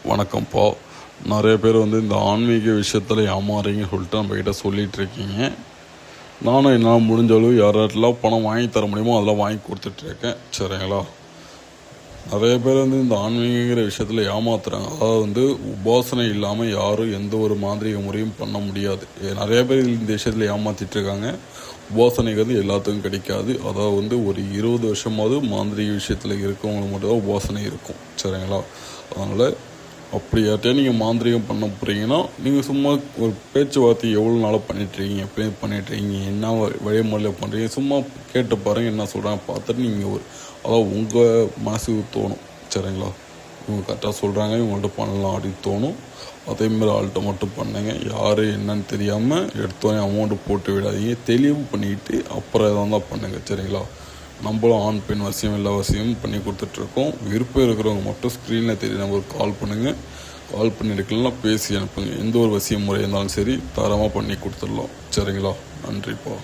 வணக்கம்ப்பா. நிறைய பேர் இந்த ஆன்மீக விஷயத்தில் ஏமாறீங்கன்னு சொல்லிட்டு நம்மக்கிட்ட சொல்லிகிட்டு இருக்கீங்க. நானும் என்னால் முடிஞ்ச அளவு யாரெல்லாம் பணம் வாங்கி தர முடியுமோ அதெல்லாம் வாங்கி கொடுத்துட்ருக்கேன். சரிங்களா? நிறைய பேர் இந்த ஆன்மீகங்கிற விஷயத்தில் ஏமாத்துறாங்க. அதாவது உபாசனை இல்லாமல் யாரும் எந்த ஒரு மாந்திரிக முறையும் பண்ண முடியாது. நிறைய பேர் இந்த விஷயத்தில் ஏமாற்றிட்டுருக்காங்க. உபாசனைங்கிறது எல்லாத்துக்கும் கிடைக்காது. அதாவது ஒரு 20 வருஷமாவது மாந்திரிக விஷயத்தில் இருக்கவங்களுக்கு மட்டும்தான் உபாசனை இருக்கும். சரிங்களா? அதனால் அப்படி யார்கிட்டே நீங்கள் மாந்திரிகம் பண்ண போகிறீங்கன்னா நீங்கள் சும்மா ஒரு பேச்சுவார்த்தை எவ்வளோ நாளாக பண்ணிட்டுருக்கீங்க, எப்படி பண்ணிட்டுருக்கீங்க, என்ன வழிமுறையில் பண்ணுறீங்க, சும்மா கேட்டு பாருங்கள், என்ன சொல்கிறாங்க பார்த்துட்டு நீங்கள் அதாவது உங்கள் மனசுக்கு தோணும். சரிங்களா? இவங்க கரெக்டாக சொல்கிறாங்க, இவங்கள்ட்ட பண்ணலாம் அப்படின்னு தோணும். அதேமாதிரி ஆள்கிட்ட மட்டும் பண்ணுங்க. யார் என்னன்னு தெரியாமல் எடுத்தோடனே அமௌண்ட்டு போட்டு விடாதீங்க. தெளிவு பண்ணிக்கிட்டு அப்புறம் எதாக இருந்தால் பண்ணுங்கள். சரிங்களா? நம்மளும் ஆண் பெண் வசியம் எல்லா வசியமும் பண்ணி கொடுத்துட்ருக்கோம். விருப்பம் இருக்கிறவங்க மட்டும் ஸ்க்ரீனில் தெரிய நம்பருக்கு கால் பண்ணுங்கள். கால் பண்ணி எடுக்கலாம், பேசி அனுப்புங்க. எந்த ஒரு வசிய முறை இருந்தாலும் சரி தரமாக பண்ணி கொடுத்துடலாம். சரிங்களா? நன்றிப்பா.